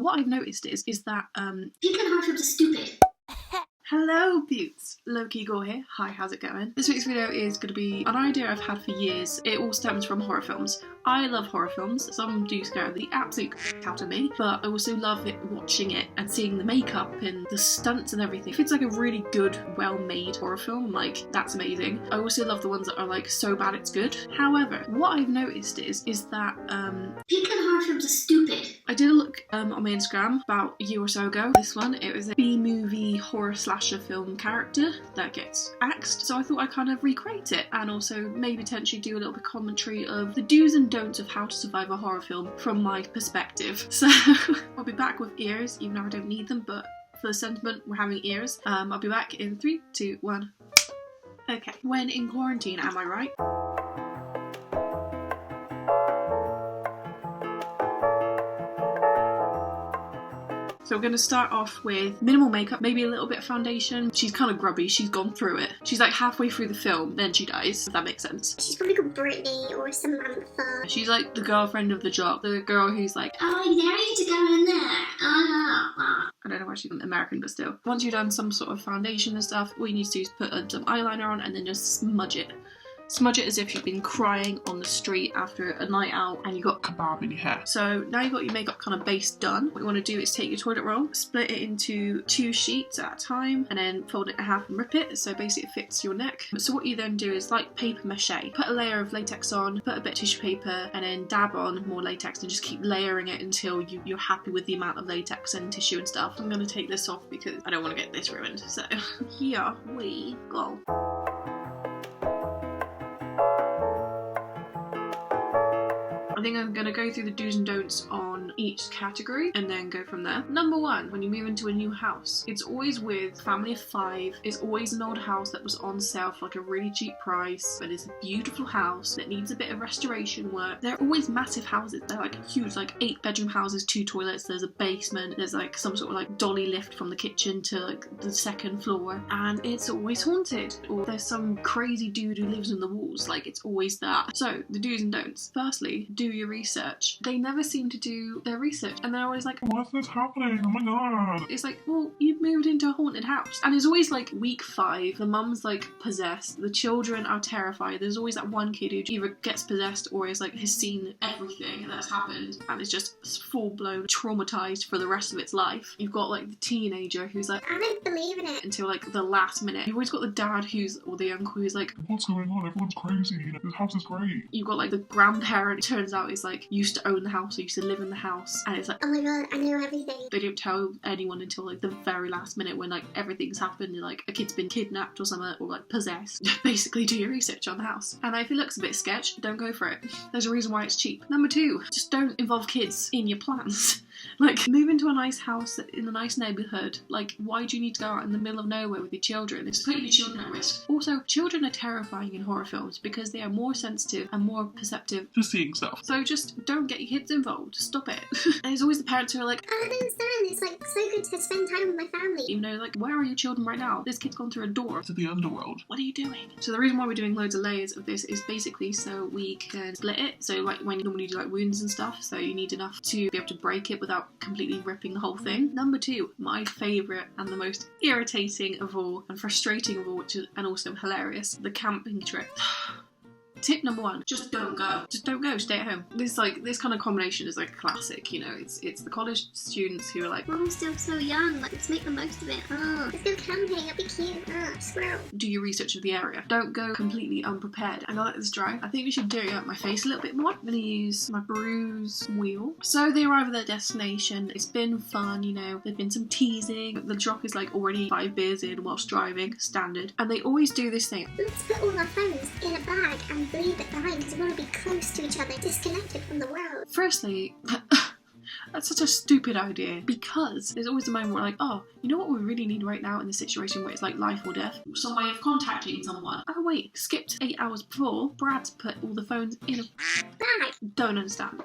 what I've noticed is that Pecan horror films are stupid. Hello Beauts, Lowkey, Gore here. Hi, how's it going? This week's video is going to be an idea I've had for years. It all stems from horror films. I love horror films. Some do scare the absolute out of me, but I also love it watching it and seeing the makeup and the stunts and everything. If it's like a really good, well-made horror film, like, that's amazing. I also love the ones that are like so bad it's good. However, what I've noticed is that Pecan horror films are stupid. I did a look on my Instagram about a year or so ago. This one, it was a B-movie horror slasher film character that gets axed, so I thought I'd kind of recreate it and also maybe potentially do a little bit of commentary of the do's and don'ts of how to survive a horror film from my perspective. So I'll be back with ears, even though I don't need them, but for the sentiment, we're having ears. I'll be back in 3, 2, 1. Okay. When in quarantine, am I right? So we're going to start off with minimal makeup, maybe a little bit of foundation. She's kind of grubby, she's gone through it. She's like halfway through the film, then she dies, if that makes sense. She's probably called Brittany or Samantha. She's like the girlfriend of the jock, the girl who's like, oh, I dare you to go in there. I don't know why she's American, but still. Once you've done some sort of foundation and stuff, all you need to do is put some eyeliner on and then just smudge it. Smudge it as if you've been crying on the street after a night out and you got kebab in your hair. So now you've got your makeup kind of base done. What you want to do is take your toilet roll, split it into 2 sheets at a time, and then fold it in half and rip it, so basically it fits your neck. So what you then do is, like paper mache, put a layer of latex on, put a bit of tissue paper, and then dab on more latex and just keep layering it until you're happy with the amount of latex and tissue and stuff. I'm going to take this off because I don't want to get this ruined. So here we go. I think I'm going to go through the do's and don'ts on each category and then go from there. Number 1, when you move into a new house, it's always with family of 5. It's always an old house that was on sale for like a really cheap price, but it's a beautiful house that needs a bit of restoration work. They're always massive houses. They're like huge, like 8-bedroom houses, 2 toilets, there's a basement, there's like some sort of like dolly lift from the kitchen to like the 2nd floor, and it's always haunted, or there's some crazy dude who lives in the walls. Like, it's always that. So the do's and don'ts. Firstly, do your research. They never seem to do their research, and they're always like, what's this happening? Oh my god. It's like, well, you've moved into a haunted house. And it's always like week 5, the mum's like possessed, the children are terrified. There's always that one kid who either gets possessed or is like has seen everything that's happened and is just full-blown traumatized for the rest of its life. You've got like the teenager who's like, I don't believe in it until like the last minute. You've always got the dad or the uncle who's like, what's going on? Everyone's crazy. This house is great. You've got like the grandparent, it turns out is like used to own the house, or used to live in the house, and it's like, oh my god, I know everything. They don't tell anyone until like the very last minute when like everything's happened and like a kid's been kidnapped or something, or like possessed. Basically do your research on the house, and if it looks a bit sketch, don't go for it. There's a reason why it's cheap. Number 2, just don't involve kids in your plans. Like, move into a nice house in a nice neighbourhood. Like, why do you need to go out in the middle of nowhere with your children? It's putting your children at risk. Also, children are terrifying in horror films because they are more sensitive and more perceptive to seeing stuff. So just don't get your kids involved. Stop it. And there's always the parents who are like, I don't understand. It's like so good to spend time with my family. Even though, like, where are your children right now? This kid's gone through a door to the underworld. What are you doing? So the reason why we're doing loads of layers of this is basically so we can split it. So like when you normally do like wounds and stuff, so you need enough to be able to break it without completely ripping the whole thing. Number 2, my favourite and the most irritating of all and frustrating of all, and also hilarious, the camping trip. Tip number 1, just don't go. Just don't go, stay at home. This kind of combination is like a classic, you know, it's the college students who are like, well, I'm still so young, like, let's make the most of it. Oh, let's go camping, it'll be cute. Oh, squirrel. Do your research of the area. Don't go completely unprepared. I'm gonna let this dry. I think we should dirty up my face a little bit more. I'm gonna use my bruise wheel. So they arrive at their destination. It's been fun, you know, there's been some teasing. The jock is like already 5 beers in whilst driving, standard. And they always do this thing. Let's put all our phones in a bag and leave it behind because we want to be close to each other, disconnected from the world. Firstly, that's such a stupid idea, because there's always a moment where like, oh, you know what we really need right now in this situation where it's like life or death? Some way of contacting someone. Oh wait, skipped 8 hours before. Brad's put all the phones in a bag. Don't understand.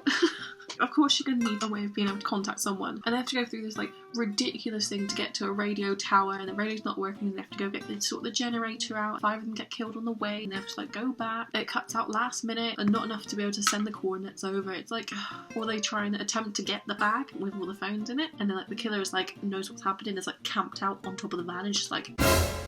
of course you're gonna need a way of being able to contact someone, and they have to go through this like ridiculous thing to get to a radio tower, and the radio's not working, and they have to go get the generator out. 5 of them get killed on the way, and they have to like go back. It cuts out last minute, and not enough to be able to send the coordinates over. It's like, or they try and attempt to get the bag with all the phones in it, and then like the killer is like knows what's happening, is like camped out on top of the van and just like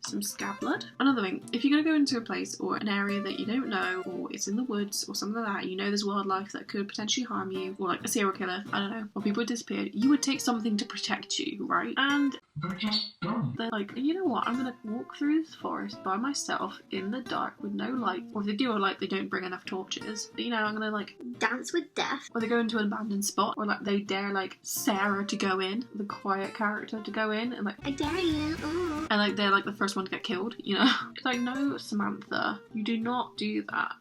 some scab blood. Another thing, if you're gonna go into a place or an area that you don't know, or it's in the woods or something like that, you know there's wildlife that could potentially harm you, or like a serial killer, I don't know, or people disappeared, you would take something to protect you, right? And They just don't. they're like, you know what, I'm gonna walk through this forest by myself in the dark with no light, or if they do a light, they don't bring enough torches. You know, I'm gonna like Dance with death. or they go into an abandoned spot, or like they dare like Sarah to go in, the quiet character to go in, and like I dare you. Oh. and like they're like the first one to get killed, you know? It's like, no, Samantha, you do not do that.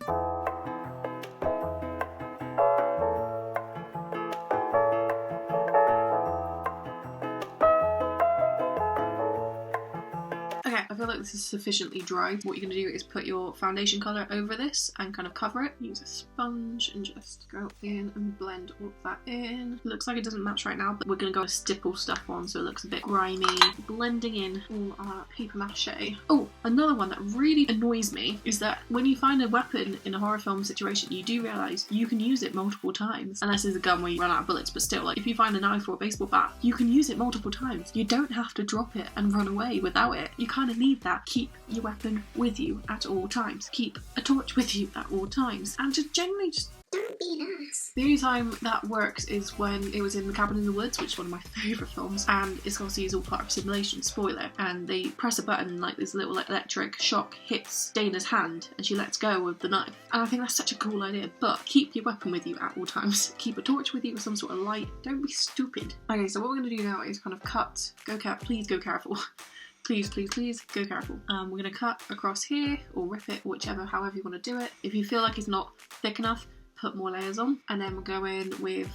Okay, I feel like this is sufficiently dry. What you're going to do is put your foundation colour over this and kind of cover it. Use a sponge and just go in and blend all of that in. Looks like it doesn't match right now, but we're going to go stipple stuff on so it looks a bit grimy. Blending in all our paper mache. Oh, another one that really annoys me is that when you find a weapon in a horror film situation, you do realise you can use it multiple times. Unless it's a gun where you run out of bullets, but still, like if you find a knife or a baseball bat, you can use it multiple times. You don't have to drop it and run away without it. You kind of need that. Keep your weapon with you at all times. Keep a torch with you at all times. And just generally just Don't be an ass. the only time that works is when it was in The Cabin in the Woods, which is one of my favourite films, and it's obviously is all part of simulation, spoiler, and they press a button and like this little like, electric shock hits Dana's hand and she lets go of the knife. And I think that's such a cool idea, but keep your weapon with you at all times. Keep a torch with you with some sort of light. Don't be stupid. Okay, so what we're going to do now is kind of cut. Please go careful. Please, please, please go careful. We're going to cut across here or rip it, whichever, however you want to do it. If you feel like it's not thick enough, put more layers on, and then we'll go in with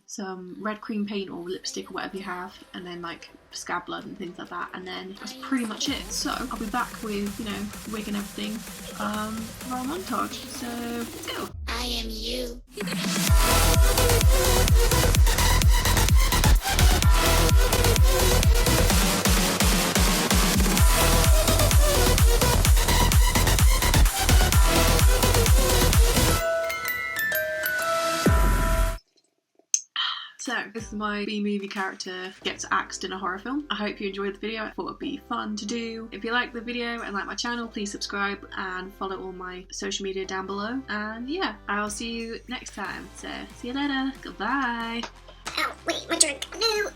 some red cream paint or lipstick or whatever you have, and then like scab blood and things like that, and then that's pretty much it. So I'll be back with, you know, wig and everything for our montage. So let's go. I am you. So, this is my B-movie character gets axed in a horror film. I hope you enjoyed the video. I thought it would be fun to do. If you like the video and like my channel, please subscribe and follow all my social media down below. And yeah, I'll see you next time. So, see you later. Goodbye. Oh, wait, my drink. No.